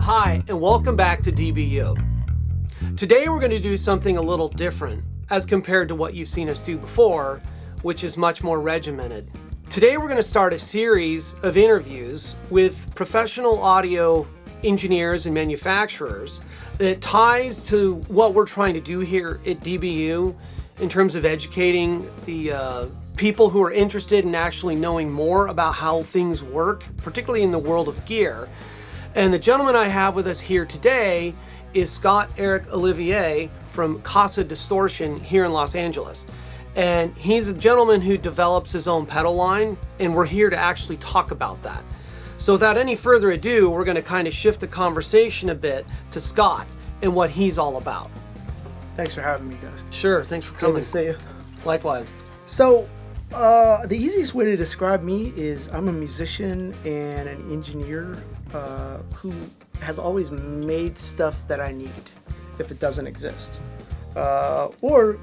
Hi, and welcome back to DBU. Today we're going to do something a little different as compared to what you've seen us do before, which is much more regimented. Today we're going to start a series of interviews with professional audio engineers and manufacturers that ties to what we're trying to do here at DBU in terms of educating the people who are interested in actually knowing more about how things work, particularly in the world of gear. And the gentleman I have with us here today is Scott Eric Olivier from Casa Distortion here in Los Angeles. And he's a gentleman who develops his own pedal line, and we're here to actually talk about that. So without any further ado, we're going to kind of shift the conversation a bit to Scott and what he's all about. Thanks for having me, Dusk. Sure, thanks for coming. Good to see you. Likewise. So, the easiest way to describe me is I'm a musician and an engineer who has always made stuff that I need if it doesn't exist. Or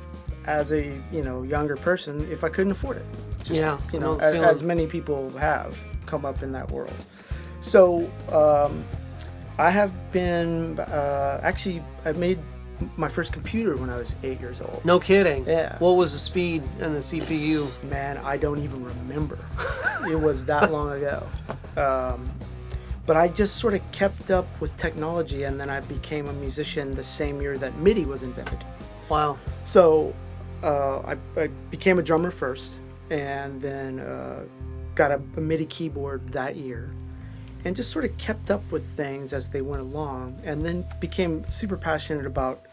as a younger person, if I couldn't afford it. Yeah. As many people have come up in that world. So I have been I made my first computer when I was 8 years old. No kidding. Yeah. What was the speed and the CPU? Man, I don't even remember. It was that long ago. But I just sort of kept up with technology, and then I became a musician the same year that MIDI was invented. Wow. So I became a drummer first, and then got a MIDI keyboard that year, and just sort of kept up with things as they went along, and then became super passionate about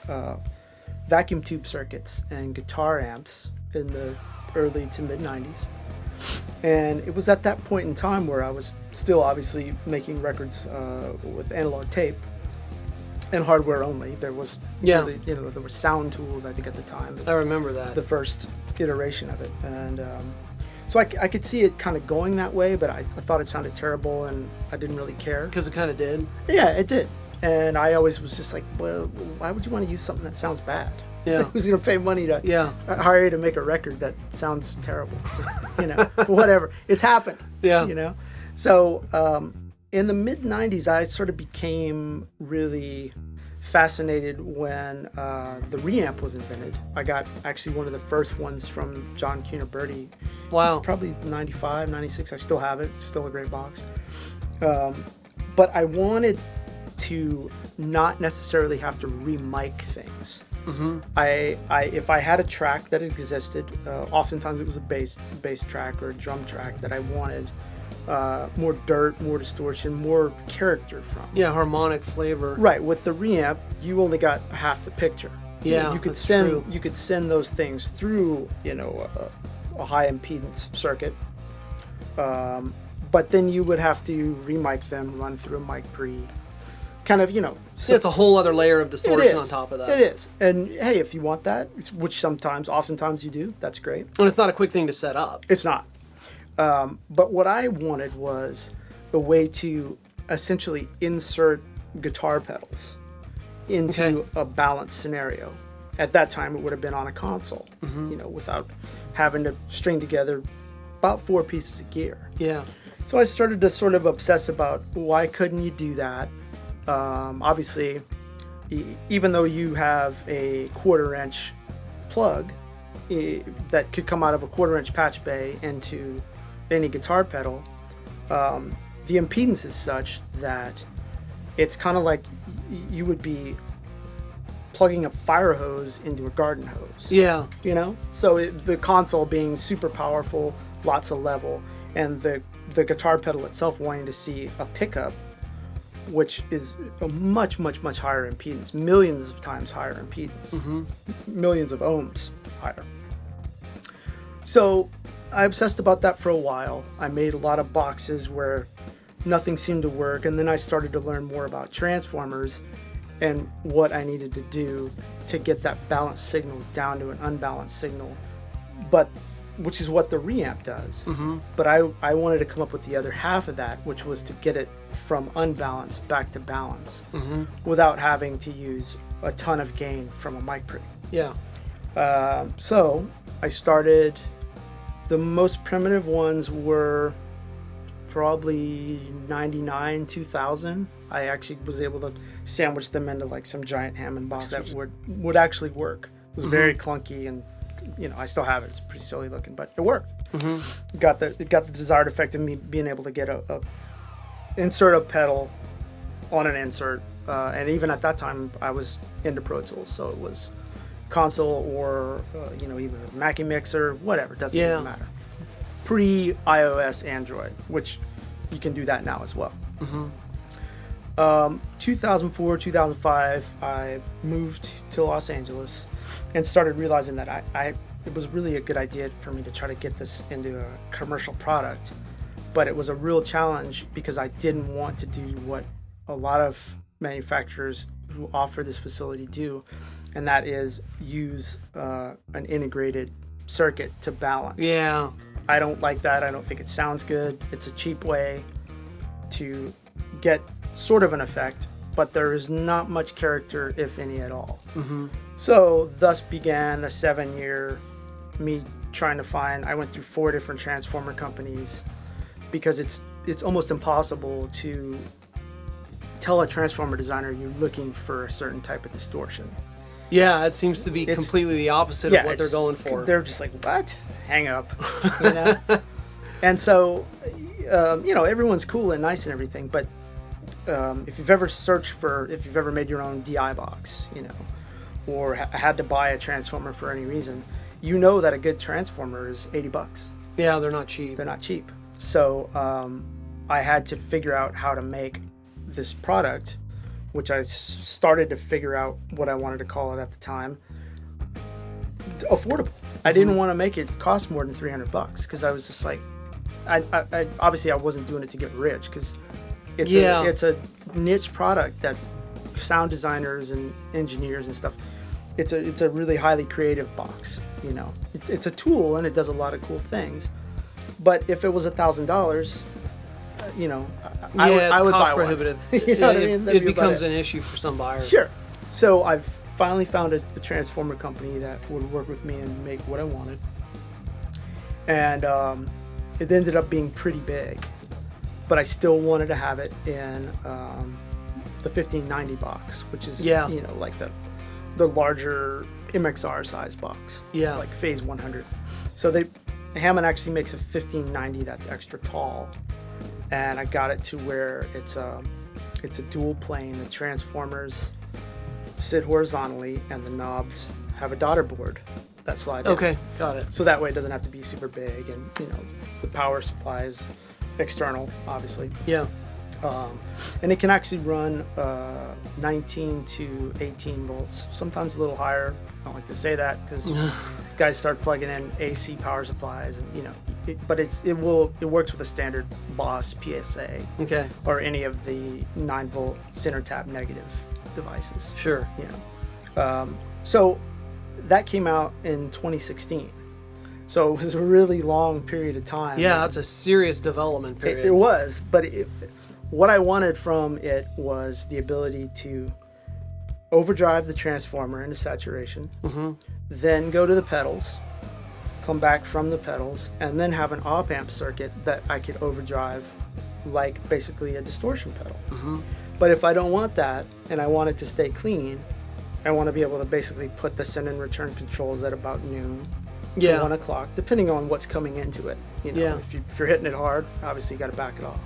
vacuum tube circuits and guitar amps in the early to mid 90s. And it was at that point in time where I was still obviously making records with analog tape and hardware only. There was really, there were sound tools, I think, at the time. I remember that. The first iteration of it. And so I could see it kind of going that way, but I thought it sounded terrible and I didn't really care. Because it kind of did? Yeah, it did. And I always was just like, well, why would you want to use something that sounds bad? Yeah. Who's going to pay money to hire you to make a record that sounds terrible? But whatever. It's happened. Yeah. So in the mid 90s, I sort of became really fascinated when the reamp was invented. I got actually one of the first ones from John Cunibert. Wow. Probably 95, 96. I still have it. It's still a great box. But I wanted to not necessarily have to re-mic things. Mm-hmm. If I had a track that existed, oftentimes it was a bass track or a drum track that I wanted more dirt, more distortion, more character from. Yeah, harmonic flavor. Right. With the reamp, you only got half the picture. Yeah, you could send those things through a high impedance circuit, but then you would have to re-mic them, run through a mic pre. Kind of, it's a whole other layer of distortion on top of that. It is. And hey, if you want that, which oftentimes you do, that's great. And it's not a quick thing to set up. It's not. But what I wanted was a way to essentially insert guitar pedals into a balanced scenario. At that time, it would have been on a console, without having to string together about 4 pieces of gear. Yeah. So I started to sort of obsess about why couldn't you do that? Obviously, even though you have a 1/4-inch plug that could come out of a 1/4-inch patch bay into any guitar pedal, the impedance is such that it's kind of like you would be plugging a fire hose into a garden hose. Yeah. So the console being super powerful, lots of level, and the guitar pedal itself wanting to see a pickup, which is a much, much, much higher impedance, millions of times higher impedance, millions of ohms higher. So I obsessed about that for a while. I made a lot of boxes where nothing seemed to work, and then I started to learn more about transformers and what I needed to do to get that balanced signal down to an unbalanced signal, which is what the reamp does. Mm-hmm. But I wanted to come up with the other half of that, which was to get it from unbalanced back to balance without having to use a ton of gain from a mic pre. Yeah. So I started, the most primitive ones were probably 99, 2000. I actually was able to sandwich them into like some giant Hammond box that would actually work. It was very clunky, and I still have it. It's pretty silly looking, but it worked. It got the desired effect of me being able to get a insert a pedal on an insert, and even at that time I was into Pro Tools, so it was console or even a Mackie mixer, whatever, doesn't even matter. Pre-iOS Android, which you can do that now as well. 2004, 2005, I moved to Los Angeles and started realizing that it was really a good idea for me to try to get this into a commercial product, but it was a real challenge because I didn't want to do what a lot of manufacturers who offer this facility do, and that is use an integrated circuit to balance. Yeah. I don't like that. I don't think it sounds good. It's a cheap way to get sort of an effect, but there is not much character, if any at all. So thus began the 7-year me trying to find. I went through 4 different transformer companies because it's almost impossible to tell a transformer designer you're looking for a certain type of distortion. Yeah, it seems to be completely the opposite of what they're going for. They're just like, what? Hang up. And so, everyone's cool and nice and everything, but if you've ever made your own DI box, or had to buy a transformer for any reason, that a good transformer is $80. Yeah, they're not cheap. They're not cheap. So I had to figure out how to make this product, which I started to figure out what I wanted to call it at the time, affordable. I didn't want to make it cost more than $300 because I was just like, I obviously I wasn't doing it to get rich, because it's a niche product that sound designers and engineers and stuff, it's a really highly creative box. It's a tool and it does a lot of cool things. But if it was $1,000, I would buy prohibitive. One. You know what I mean? It becomes an issue for some buyers. Sure. So I've finally found a transformer company that would work with me and make what I wanted. And it ended up being pretty big, but I still wanted to have it in the 1590 box, which is like the larger MXR size box. Yeah. Like phase 100. So Hammond actually makes a 1590 that's extra tall, and I got it to where it's a dual plane. The transformers sit horizontally and the knobs have a daughter board that slides. Okay, got it. So that way it doesn't have to be super big, and the power supply is external, obviously. Yeah. And it can actually run 19 to 18 volts, sometimes a little higher. I don't like to say that because guys start plugging in AC power supplies, and but it works with a standard Boss PSA, okay, or any of the 9-volt center tap negative devices. Sure. So that came out in 2016. So it was a really long period of time. Yeah, that's a serious development period. It was, but what I wanted from it was the ability to overdrive the transformer into saturation, then go to the pedals, come back from the pedals, and then have an op-amp circuit that I could overdrive like basically a distortion pedal. But if I don't want that, and I want it to stay clean, I want to be able to basically put the send and return controls at about noon to 1 o'clock, depending on what's coming into it. If you're hitting it hard, obviously you got to back it off.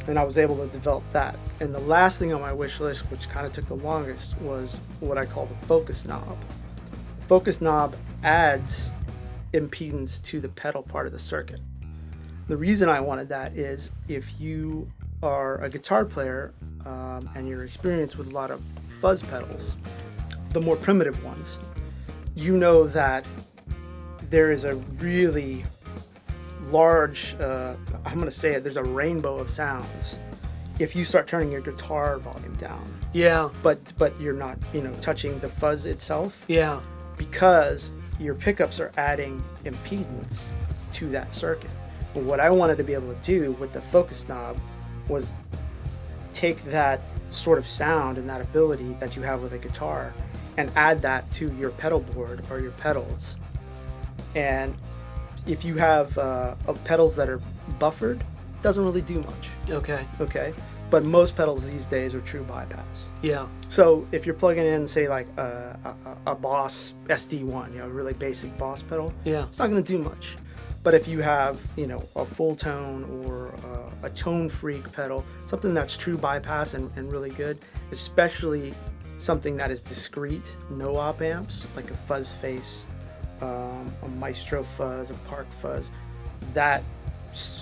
And I was able to develop that. And the last thing on my wish list, which kind of took the longest, was what I call the focus knob. Focus knob adds impedance to the pedal part of the circuit. The reason I wanted that is if you are a guitar player and you're experienced with a lot of fuzz pedals, the more primitive ones, that there is a really large, I'm going to say it, there's a rainbow of sounds if you start turning your guitar volume down. Yeah. But you're not, touching the fuzz itself. Yeah. Because your pickups are adding impedance to that circuit. But what I wanted to be able to do with the focus knob was take that sort of sound and that ability that you have with a guitar and add that to your pedal board or your pedals. And if you have pedals that are buffered, doesn't really do much. Okay. Okay, but most pedals these days are true bypass. Yeah. So if you're plugging in, say, like a Boss SD1, you know, a really basic Boss pedal, Yeah. it's not going to do much. But if you have, you know, a full tone or a tone freak pedal, something that's true bypass and really good, especially something that is discrete, no op amps, like a fuzz face, a Maestro fuzz, a Park fuzz, that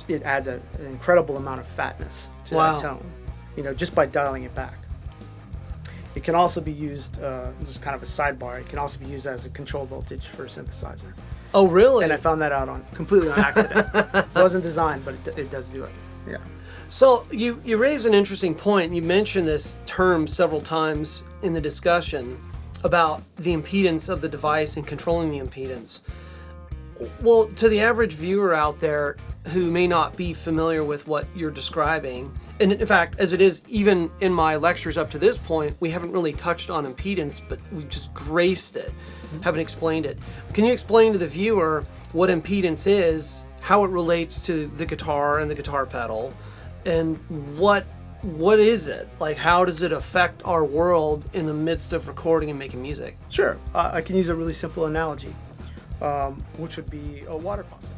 it adds an incredible amount of fatness to Wow. that tone, you know, just by dialing it back. It can also be used, this is kind of a sidebar, it can also be used as a control voltage for a synthesizer. Oh, really? And I found that out completely on accident. It wasn't designed, but it does do it. Yeah. So you raise an interesting point. You mentioned this term several times in the discussion about the impedance of the device and controlling the impedance. Well, to the average viewer out there who may not be familiar with what you're describing, and in fact, as it is, even in my lectures up to this point, we haven't really touched on impedance, but we've just graced it, haven't explained it. Can you explain to the viewer what impedance is, how it relates to the guitar and the guitar pedal, and what is it? Like, how does it affect our world in the midst of recording and making music? Sure. I can use a really simple analogy, which would be a water faucet.